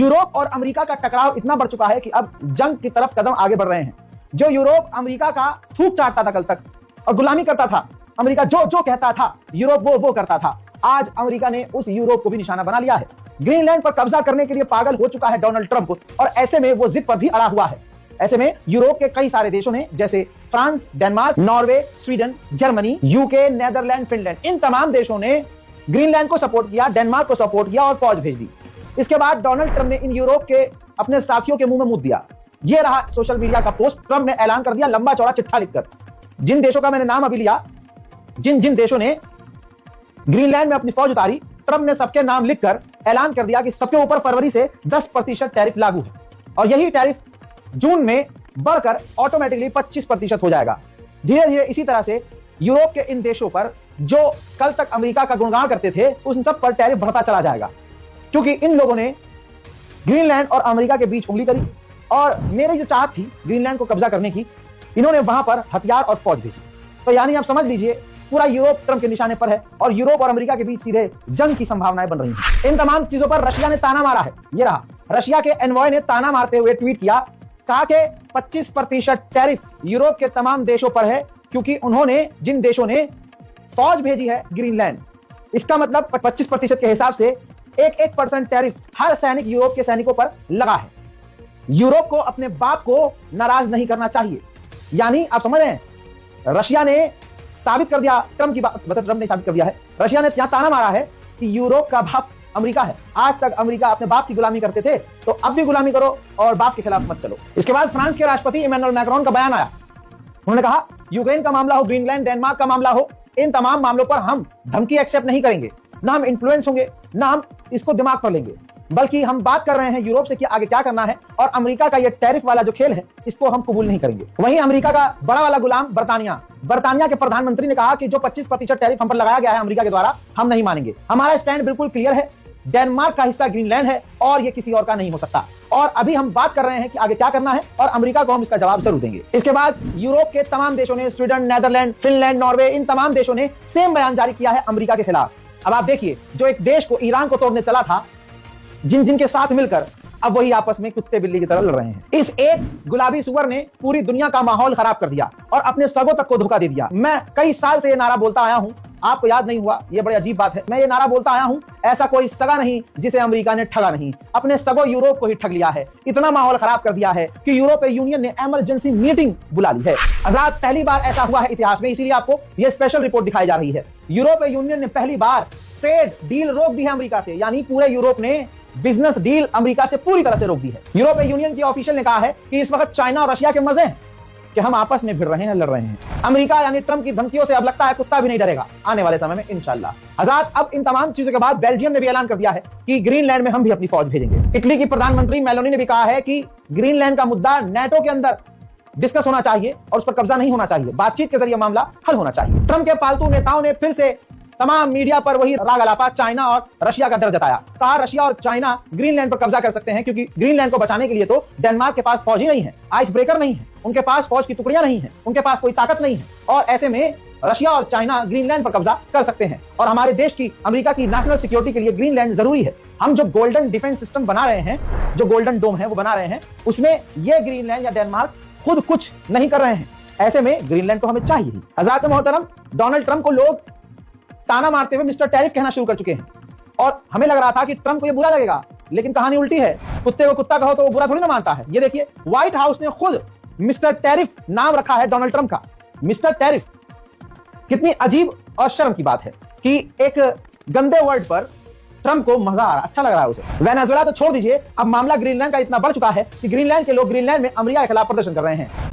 Europe और America का टकराव इतना बढ़ चुका है कि अब जंग की तरफ कदम आगे बढ़ रहे हैं। जो यूरोप अमेरिका का थूक चाटता था कल तक और गुलामी करता था, अमेरिका जो जो कहता था यूरोप वो करता था, आज अमेरिका ने उस यूरोप को भी निशाना बना लिया है। ग्रीनलैंड पर कब्जा करने के लिए पागल हो चुका है डोनाल्ड ट्रंप, और ऐसे में वो जिद पर भी अड़ा हुआ है। ऐसे में यूरोप के कई सारे देशों ने, जैसे France, Denmark, Norway, Sweden, Germany, UK, Netherland, Finland, इन तमाम देशों ने ग्रीनलैंड को सपोर्ट किया, डेनमार्क को सपोर्ट किया और फौज भेज दी। इसके बाद डोनाल्ड ट्रंप ने इन यूरोप के अपने साथियों के मुंह में मुद्द दिया। ये रहा सोशल मीडिया का पोस्ट। ट्रंप ने ऐलान कर दिया लंबा चौड़ा चिट्ठा लिखकर, जिन देशों का मैंने नाम अभी लिया, जिन जिन देशों ने ग्रीनलैंड में अपनी फौज उतारी, ट्रंप ने सबके नाम लिखकर ऐलान कर दिया कि सबके ऊपर फरवरी से 10% टैरिफ लागू है, और यही टैरिफ जून में बढ़कर ऑटोमेटिकली 25% हो जाएगा। धीरे धीरे इसी तरह से यूरोप के इन देशों पर जो कल तक अमेरिका का गुणगान करते थे, उन सब पर टैरिफ बढ़ता चला जाएगा, क्योंकि इन लोगों ने ग्रीनलैंड और अमेरिका के बीच उंगली करी। और मेरी जो चाहत थी ग्रीनलैंड को कब्जा करने की, इन्होंने वहां पर हथियार और फौज भेजी। तो यानी आप समझ लीजिए पूरा यूरोप ट्रंप के निशाने पर है, और यूरोप और अमेरिका के बीच सीधे जंग की संभावनाएं बन रही हैं। इन तमाम चीजों पर रशिया ने ताना मारा है। ये रहा रशिया के एनवॉय ने ताना मारते हुए ट्वीट किया, कहा कि 25% टैरिफ यूरोप के तमाम देशों पर है, क्योंकि उन्होंने, जिन देशों ने फौज भेजी है ग्रीनलैंड, इसका मतलब 25% के हिसाब से 1% टैरिफ हर सैनिक यूरोप के सैनिकों पर लगा है। यूरोप को अपने बाप को नाराज नहीं करना चाहिए। यानी आप समझ रहे हैं, रशिया ने साबित कर दिया ट्रंप की बात, मतलब ट्रंप ने साबित कर दिया है, रशिया ने यहां ताना मारा है कि यूरोप का बाप अमेरिका है। आज तक अमेरिका अपने बाप की गुलामी करते थे, तो अब भी गुलामी करो और बाप के खिलाफ मत चलो। इसके बाद फ्रांस के राष्ट्रपति इमैनुअल मैक्रोन का बयान आया। उन्होंने कहा यूक्रेन का मामला हो, ग्रीनलैंड, डेनमार्क का मामला हो, इन तमाम मामलों पर हम धमकी एक्सेप्ट नहीं करेंगे, ना हम इन्फ्लुएंस होंगे, ना हम इसको दिमाग पर लेंगे, बल्कि हम बात कर रहे हैं यूरोप से कि आगे क्या करना है, और अमेरिका का ये टैरिफ वाला जो खेल है, इसको हम कबूल नहीं करेंगे। वहीं अमेरिका का बड़ा वाला गुलाम बर्तानिया के प्रधानमंत्री ने कहा कि जो 25% टैरिफ हम पर लगाया गया है अमेरिका के द्वारा, हम नहीं मानेंगे। हमारा स्टैंड बिल्कुल क्लियर है, डेनमार्क का हिस्सा ग्रीनलैंड है और ये किसी और का नहीं हो सकता। और अभी हम बात कर रहे हैं कि आगे क्या करना है, और अमेरिका को हम इसका जवाब जरूर देंगे। इसके बाद यूरोप के तमाम देशों ने, स्वीडन, नेदरलैंड, फिनलैंड, नॉर्वे, इन तमाम देशों ने सेम बयान जारी किया है अमेरिका के खिलाफ। अब आप देखिए, जो एक देश को, ईरान को तोड़ने चला था, जिन जिन के साथ मिलकर, अब वही आपस में कुत्ते बिल्ली की तरह लड़ रहे हैं। इस एक गुलाबी सुअर ने पूरी दुनिया का माहौल खराब कर दिया और अपने सगों तक को धोखा दे दिया। मैं कई साल से ये नारा बोलता आया हूं, आपको याद नहीं हुआ, ये बड़ी अजीब बात है। मैं ये नारा बोलता आया हूं, ऐसा कोई सगा नहीं जिसे अमेरिका ने ठगा नहीं, अपने सगों यूरोप को ही ठग लिया है। इतना माहौल खराब कर दिया है कि यूरोपीय यूनियन ने इमरजेंसी मीटिंग बुला ली है। हज़रात, पहली बार ऐसा हुआ है इतिहास में, इसीलिए आपको ये स्पेशल रिपोर्ट दिखाई जा रही है। यूरोपीय यूनियन ने पहली बार ट्रेड डील रोक दी है अमेरिका से, यानी पूरे यूरोप ने बिजनेस डील अमेरिका से पूरी तरह से रोक दी है। यूरोपीय यूनियन के ऑफिशियल ने कहा है कि इस वक्त चाइना और रशिया के मजे हैं कि हम आपस में भिड़ रहे हैं, लड़ रहे हैं। अमेरिका यानी ट्रंप की धमकियों से अब लगता है कुत्ता भी नहीं डरेगा आने वाले समय में, इंशाल्लाह। हज़रात, अब इन तमाम चीजों के बाद बेल्जियम ने भी ऐलान कर दिया है कि ग्रीनलैंड में हम भी अपनी फौज भेजेंगे। इटली की प्रधानमंत्री मेलोनी ने भी कहा है कि ग्रीनलैंड का मुद्दा नेटो के अंदर डिस्कस होना चाहिए और उस पर कब्जा नहीं होना चाहिए, बातचीत के जरिए मामला हल होना चाहिए। ट्रंप के पालतू नेताओं ने फिर से तमाम मीडिया पर वही राग अलापा, चाइना और रशिया का डर जताया। कहा रशिया और चाइना ग्रीनलैंड पर कब्जा कर सकते हैं, क्योंकि ग्रीनलैंड को बचाने के लिए तो डेनमार्क के पास फौज ही नहीं है, आइस ब्रेकर नहीं है, उनके पास फौज की टुकड़ियां नहीं है, उनके पास कोई ताकत नहीं है, और ऐसे में रशिया और चाइना ग्रीनलैंड पर कब्जा कर सकते हैं। और हमारे देश की, अमेरिका की नेशनल सिक्योरिटी के लिए ग्रीनलैंड जरूरी है। हम जो गोल्डन डिफेंस सिस्टम बना रहे हैं, जो गोल्डन डोम है वो बना रहे हैं, उसमें ये ग्रीनलैंड या डेनमार्क खुद कुछ नहीं कर रहे हैं। ऐसे में ग्रीनलैंड तो हमें चाहिए ही। हज़रात मोहतरम, डोनाल्ड ट्रंप को लोग ताना मारते हुए मिस्टर टैरिफ कहना शुरू कर चुके हैं, और हमें लग रहा था कि ट्रंप को ये बुरा लगेगा, लेकिन कहानी उल्टी है। कुत्ते को कुत्ता कहो तो वो बुरा थोड़ी ना मानता है। ये देखिए, व्हाइट हाउस ने खुद मिस्टर टैरिफ नाम रखा है डोनाल्ड ट्रंप का। मिस्टर टैरिफ, कितनी अजीब और शर्म की बात है कि एक गंदे वर्ड पर ट्रंप को मजा आ रहा, अच्छा लग रहा है उसे। वेनेजुएला तो छोड़ दीजिए, अब मामला ग्रीनलैंड का इतना बढ़ चुका है कि ग्रीनलैंड के लोग ग्रीनलैंड में अमेरिका के खिलाफ प्रदर्शन कर रहे हैं।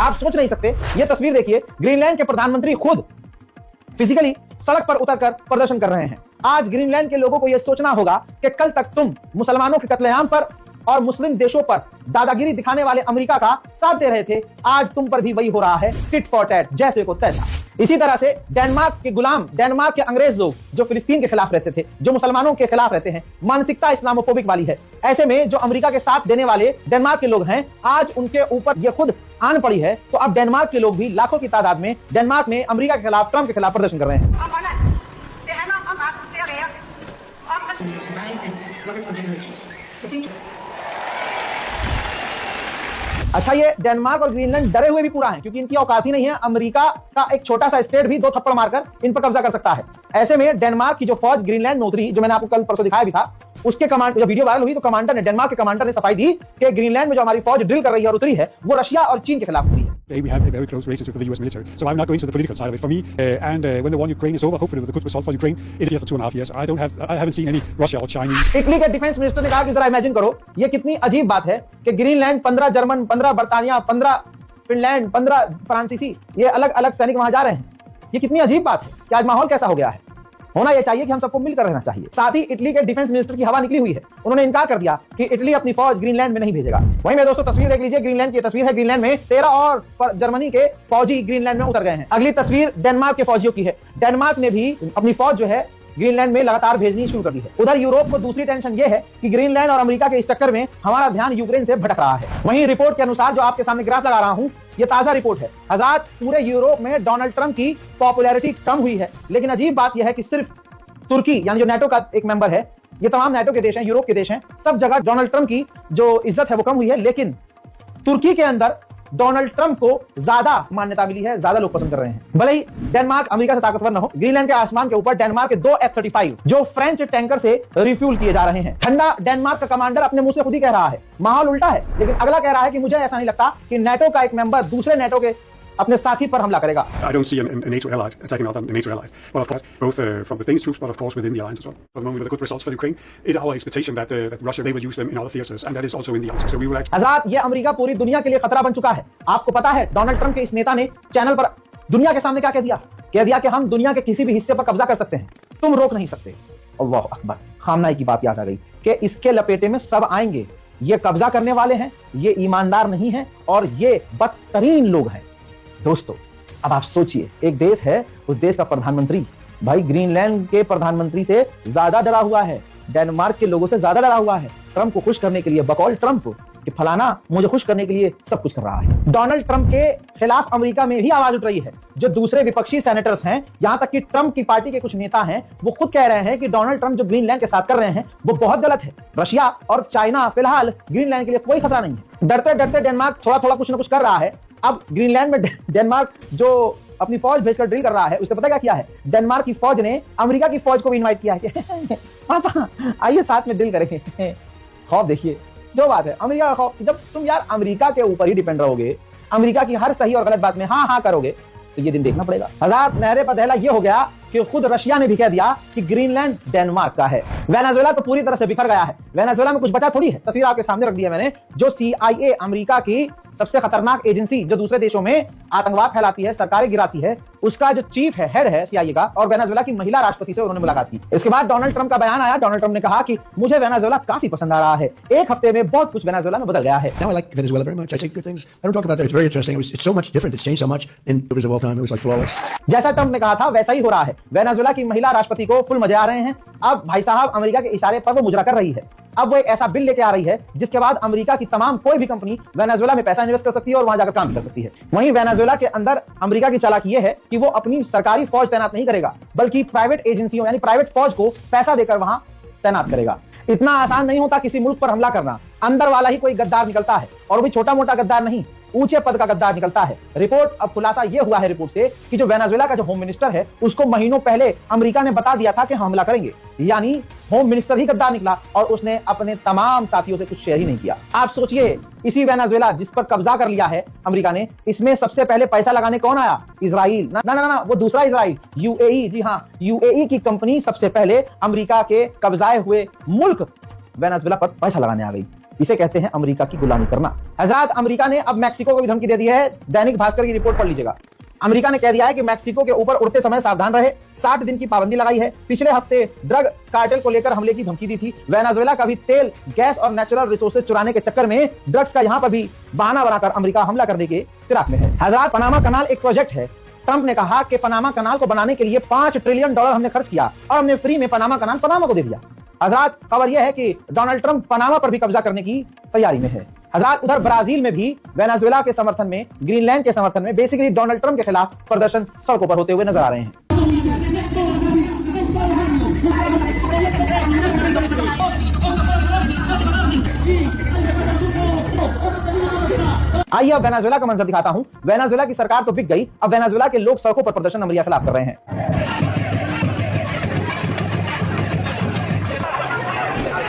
आप सोच नहीं सकते, यह तस्वीर देखिए, ग्रीनलैंड के प्रधानमंत्री खुद फिजिकली सड़क पर उतरकर प्रदर्शन कर रहे हैं। आज ग्रीनलैंड के लोगों को यह सोचना होगा कि कल तक तुम मुसलमानों के कत्लेआम पर और मुस्लिम देशों पर दादागिरी दिखाने वाले अमेरिका का साथ दे रहे थे, आज तुम पर भी वही हो रहा है, टिट फॉर टैट, जैसे को तैसा। इसी तरह से डेनमार्क के गुलाम, डेनमार्क के अंग्रेज लोग जो फिलिस्तीन के खिलाफ रहते थे, जो मुसलमानों के खिलाफ रहते हैं, मानसिकता इस्लामोफोबिक वाली है। ऐसे में जो अमेरिका के साथ देने वाले डेनमार्क के लोग हैं, आज उनके ऊपर ये खुद आन पड़ी है। तो अब डेनमार्क के लोग भी लाखों की तादाद में डेनमार्क में अमेरिका के खिलाफ, ट्रंप के खिलाफ प्रदर्शन कर रहे हैं। अच्छा, ये डेनमार्क और ग्रीनलैंड डरे हुए भी पूरा है, क्योंकि इनकी औकात ही नहीं है। अमेरिका का एक छोटा सा स्टेट भी 2 थप्पड़ मारकर इन पर कब्जा कर सकता है। ऐसे में डेनमार्क की जो फौज ग्रीनलैंड में उतरी, जो मैंने आपको कल परसों दिखाया भी था, उसके कमांड, जो वीडियो वायरल हुई, तो कमांडर ने, डेनमार्क के कमांडर ने सफाई दी कि ग्रीनलैंड में जो हमारी फौज ड्रिल कर रही है और उतरी है, वो रशिया और चीन के खिलाफ उतरी है। We have a very close relationship with the US military, so I'm not going to the political side of it. For me, when the war in Ukraine is over, hopefully with a good result for Ukraine, it'll be for 2.5 years. I haven't seen any Russia or Chinese. Italy के defence minister ने कहा कि जरा imagine करो, ये कितनी अजीब बात है कि ग्रीनलैंड 15 जर्मन, 15 बर्तानिया, 15 फिनलैंड, 15 फ्रांसीसी, ये अलग अलग सैनिक वहां जा रहे हैं। ये कितनी अजीब बात है कि आज माहौल कैसा हो गया है। होना यह चाहिए कि हम सबको मिलकर रहना चाहिए। साथ ही इटली के डिफेंस मिनिस्टर की हवा निकली हुई है, उन्होंने इनकार कर दिया कि इटली अपनी फौज ग्रीनलैंड में नहीं भेजेगा। वहीं में दोस्तों तस्वीर देख लीजिए, ग्रीनलैंड की तस्वीर है। ग्रीनलैंड में 13 और जर्मनी के फौजी ग्रीनलैंड में उतर गए हैं। अगली तस्वीर डेनमार्क के फौजियों की है। डेनमार्क ने भी अपनी फौज जो है ग्रीनलैंड में लगातार भेजनी शुरू कर दी है। उधर यूरोप को दूसरी टेंशन यह है कि ग्रीनलैंड और अमेरिका के इस चक्कर में हमारा ध्यान यूक्रेन से भटक रहा है। वहीं रिपोर्ट के अनुसार, जो आपके सामने ग्राफ लगा रहा हूं, ये ताजा रिपोर्ट है। हज़ार पूरे यूरोप में डोनाल्ड ट्रंप की पॉपुलैरिटी कम हुई है, लेकिन अजीब बात यह है कि सिर्फ तुर्की, यानी जो नाटो का एक मेंबर है, ये तमाम नाटो के देश हैं, यूरोप के देश हैं, सब जगह डोनाल्ड ट्रंप की जो इज्जत है वो कम हुई है। लेकिन तुर्की के अंदर डोनाल्ड ट्रंप को ज्यादा मान्यता मिली है, ज्यादा लोग पसंद कर रहे हैं। भले ही डेनमार्क अमेरिका से ताकतवर न हो, ग्रीनलैंड के आसमान के ऊपर डेनमार्क के 2 F-35 जो फ्रेंच टैंकर से रिफ्यूल किए जा रहे हैं। ठंडा डेनमार्क का कमांडर अपने मुंह से खुद ही कह रहा है, माहौल उल्टा है। लेकिन अगला कह रहा है कि मुझे ऐसा नहीं लगता कि नाटो का एक मेंबर दूसरे नाटो के अपने साथी पर हमला करेगा। I don't see a NATO ally attacking another NATO ally. Well, of course, both from the Danish troops, but of course within the alliance as well. For the moment, with the good results for Ukraine, it is our expectation that Russia they will use them in other theaters, and that is also in the alliance. So we will actually. हज़रात, ये America पूरी दुनिया के लिए खतरा बन चुका है। आपको पता है डोनाल्ड ट्रंप के इस नेता ने चैनल पर दुनिया के सामने क्या कह दिया? कह दिया कि हम दुनिया के किसी भी हिस्से पर कब्जा कर सकते हैं, तुम रोक नहीं सकते। अल्लाह अकबर, खामनाई की बात याद आ गई कि इसके लपेटे में सब आएंगे। ये कब्जा करने वाले हैं, ये ईमानदार नहीं है और ये बदतरीन लोग हैं। दोस्तों, अब आप सोचिए, एक देश है, उस देश का प्रधानमंत्री भाई ग्रीनलैंड के प्रधानमंत्री से ज्यादा डरा हुआ है, डेनमार्क के लोगों से ज्यादा डरा हुआ है, ट्रंप को खुश करने के लिए, बकौल ट्रंप कि फलाना मुझे खुश करने के लिए सब कुछ कर रहा है। डोनाल्ड ट्रंप के खिलाफ अमेरिका में भी आवाज उठ रही है। जो दूसरे विपक्षी सेनेटर्स हैं, यहां तक कि ट्रंप की पार्टी के कुछ नेता हैं, वो खुद कह रहे हैं कि डोनाल्ड ट्रंप जो ग्रीनलैंड के साथ कर रहे हैं वो बहुत गलत है। रशिया और चाइना फिलहाल ग्रीनलैंड के लिए कोई खतरा नहीं है। डरते डरते डेनमार्क थोड़ा थोड़ा कुछ ना कुछ कर रहा है। अब ग्रीनलैंड में डेनमार्क जो अपनी फौज भेजकर ड्रिल कर रहा है, उसने पता क्या किया है? डेनमार्क की फौज ने अमेरिका की फौज को भी इनवाइट किया है कि पापा आइए साथ में ड्रिल करेंगे। खौफ देखिए, जो बात है अमेरिका का खौफ। जब तुम यार अमेरिका के ऊपर ही डिपेंड रहोगे, अमेरिका की हर सही और गलत बात में हाँ हाँ करोगे, तो ये दिन देखना पड़ेगा। हज़ार नहरे पर दहला ये हो गया कि खुद रशिया ने भी कह दिया कि ग्रीनलैंड डेनमार्क का है। वेनेजुएला तो पूरी तरह से बिखर गया है। वेनेजुएला में कुछ बचा थोड़ी है। तस्वीर आपके सामने रख दी है मैंने। जो CIA, अमेरिका की सबसे खतरनाक एजेंसी जो दूसरे देशों में आतंकवाद फैलाती है, सरकारें गिराती है, उसका जो चीफ है, हेड है CIA का, और वेनेजुएला की महिला राष्ट्रपति से उन्होंने मुलाकात की। इसके बाद डोनाल्ड ट्रंप का बयान आया। डोनाल्ड ट्रंप ने कहा कि मुझे वेनेजुएला काफी पसंद आ रहा है, एक हफ्ते में बहुत कुछ वेनेजुएला में बदल गया है। Now I like Venezuela very much. I say good things. I don't talk about it. It's very interesting. It's so much different. It's changed so much in the of all time. It was like flawless. जैसा Trump ने कहा था वैसा ही हो रहा है। Venezuela की महिला राष्ट्रपति को फुल मजे आ रहे हैं। अब भाई साहब अमेरिका के इशारे पर वो मुजरा कर रही है। अब वो एक ऐसा बिल लेके आ रही है जिसके बाद अमेरिका की तमाम कोई भी कंपनी वेनेजुएला में पैसा इन्वेस्ट कर सकती है और वहां जाकर काम कर सकती है। वहीं वेनेजुएला के अंदर अमेरिका की चालाकी ये है कि वो अपनी सरकारी फौज तैनात नहीं करेगा, बल्कि प्राइवेट एजेंसियों यानी प्राइवेट फौज को पैसा देकर वहां तैनात करेगा। इतना आसान नहीं होता किसी मुल्क पर हमला करना। अंदर वाला ही कोई गद्दार निकलता है, और भी छोटा मोटा गद्दार नहीं, ऊंचे पद का गद्दार निकलता है। रिपोर्ट अब खुलासा यह हुआ है रिपोर्ट से कि जो वेनेजुएला का जो होम मिनिस्टर है, उसको महीनों पहले अमेरिका ने बता दिया था कि हमला करेंगे, यानी होम मिनिस्टर ही गद्दार निकला और उसने अपने तमाम साथियों से कुछ शेयर ही नहीं किया। आप सोचिए, इसी वेनेजुएला जिस पर कब्जा कर लिया है अमेरिका ने, इसमें सबसे पहले पैसा लगाने कौन आया? इजराइल। ना ना ना ना, वो दूसरा इजराइल, UAE। जी हाँ, UAE की कंपनी सबसे पहले अमेरिका के कब्जाए हुए मुल्क वेनेजुएला पर पैसा लगाने आ गई। इसे कहते हैं अमेरिका की गुलामी करना। हज़रात, अमेरिका ने अब मैक्सिको को भी धमकी दे दी है। दैनिक भास्कर की रिपोर्ट पढ़ लीजिएगा। अमेरिका ने कह दिया है कि मैक्सिको के ऊपर उड़ते समय सावधान रहे। 60 दिन की पाबंदी लगाई है। पिछले हफ्ते ड्रग कार्टेल को लेकर हमले की धमकी दी थी। वेनेजुएला का भी तेल, गैस और नेचुरल रिसोर्सेज चुराने के चक्कर में ड्रग्स का यहां पर भी बहाना बनाकर अमेरिका हमला करने के फिराक में है। हज़रात, पनामा कनाल एक प्रोजेक्ट है ट्रंप ने कहा कि पनामा कनाल को बनाने के लिए $5 ट्रिलियन हमने खर्च किया और हमने फ्री में पनामा कनाल पनामा को दे दिया। हजरात, खबर यह है कि डोनाल्ड ट्रंप पनामा पर भी कब्जा करने की तैयारी में है। हजरात, उधर ब्राजील में भी वेनेजुएला के समर्थन में, ग्रीनलैंड के समर्थन में बेसिकली डोनाल्ड ट्रंप के खिलाफ प्रदर्शन सड़कों पर होते हुए नजर आ रहे हैं। आइए अब वेनेजुएला का मंजर दिखाता हूं। वेनेजुएला की सरकार तो बिक गई, अब वेनेजुएला के लोग सड़कों पर प्रदर्शन अमेरिका के खिलाफ कर रहे हैं।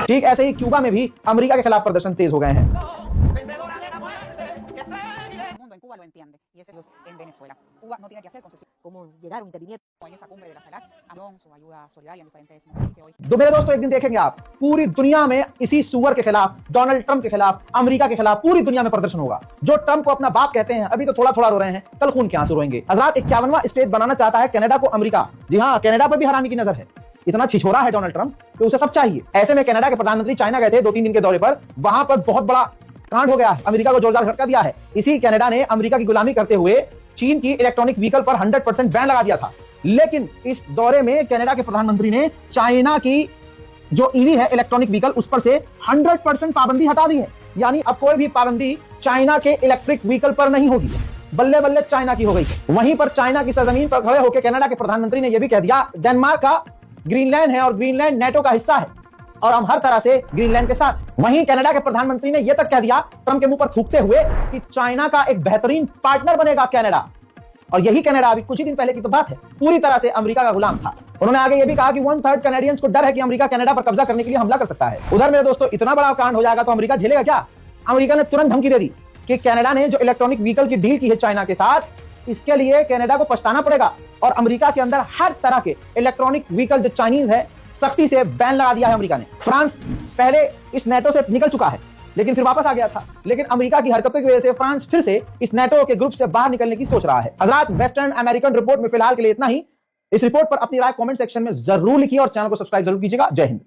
ठीक ऐसे ही क्यूबा में भी अमेरिका के खिलाफ प्रदर्शन तेज हो गए हैं। En Cuba lo entiende y ese Dios en Venezuela. Cuba no tiene que hacer concesiones. ¿Cómo llegar o intervenir en esa cumbre de la CELAC? Su ayuda solidaria en diferentes momentos que hoy. तो मेरे दोस्तों, एक दिन देखेंगे आप पूरी दुनिया में इसी सुअर के खिलाफ, डोनाल्ड ट्रंप के खिलाफ, अमेरिका के खिलाफ पूरी दुनिया में प्रदर्शन होगा। जो ट्रंप को अपना बाप कहते हैं अभी तो थोड़ा थोड़ा रो रहे हैं, कल खून के आंसू रोएंगे। हजरात, 51वां स्टेट बनाना चाहता है कनाडा को अमेरिका। जी हाँ, कनाडा पर भी हरामी की नजर है। इतना छिछोरा है डोनाल्ड ट्रंप कि उसे सब चाहिए। ऐसे में कनाडा के प्रधानमंत्री चाइना गए थे 2-3 दिन के दौरे पर, वहां पर बहुत बड़ा कांड हो गया है, अमेरिका को जोरदार झटका दिया है। इसी कनाडा ने अमेरिका की गुलामी करते हुए चीन की इलेक्ट्रॉनिक व्हीकल पर 100% बैन लगा दिया था। लेकिन इस दौरे में कनाडा के प्रधानमंत्री ने चाइना की जो ईवी है इलेक्ट्रॉनिक व्हीकल, उस पर से 100% पाबंदी हटा दी है। यानी अब कोई भी पाबंदी चाइना के इलेक्ट्रिक व्हीकल पर नहीं होगी। बल्ले बल्ले चाइना की हो गई। वहीं पर चाइना की सरजमीन पर खड़े होकर कनाडा के प्रधानमंत्री ने यह भी कह दिया, डेनमार्क का ग्रीनलैंड है और ग्रीनलैंड नेटो का हिस्सा है और हम हर तरह से ग्रीनलैंड के साथ। वहीं कनाडा के प्रधानमंत्री ने यह तक कह दिया ट्रंप के मुंह पर थूकते हुए कि चाइना का एक बेहतरीन पार्टनर बनेगा कनाडा। और यही कनाडा अभी कुछ ही दिन पहले की तो बात है, पूरी तरह से अमेरिका का गुलाम था। उन्होंने आगे यह भी कहा कि 1/3 कनाडियंस को डर है कि अमेरिका कनाडा पर कब्जा करने के लिए हमला कर सकता है। उधर मेरे दोस्तों, इतना बड़ा कांड हो जाएगा तो अमेरिका झेलेगा क्या? अमेरिका ने तुरंत धमकी दे दी कि कनाडा ने जो इलेक्ट्रॉनिक व्हीकल की डील की है चाइना के साथ, इसके लिए कनाडा को पछताना पड़ेगा और अमेरिका के अंदर हर तरह के इलेक्ट्रॉनिक व्हीकल जो चाइनीज है सख्ती से बैन लगा दिया है अमेरिका ने। फ्रांस पहले इस नेटो से निकल चुका है लेकिन फिर वापस आ गया था, लेकिन अमेरिका की हरकतों की वजह से फ्रांस फिर से इस नेटो के ग्रुप से बाहर निकलने की सोच रहा है। हजरात, वेस्टर्न अमेरिकन रिपोर्ट में फिलहाल के लिए इतना ही। इस रिपोर्ट पर अपनी राय कमेंट सेक्शन में जरूर लिखिए और चैनल को सब्सक्राइब जरूर कीजिएगा। जय हिंद।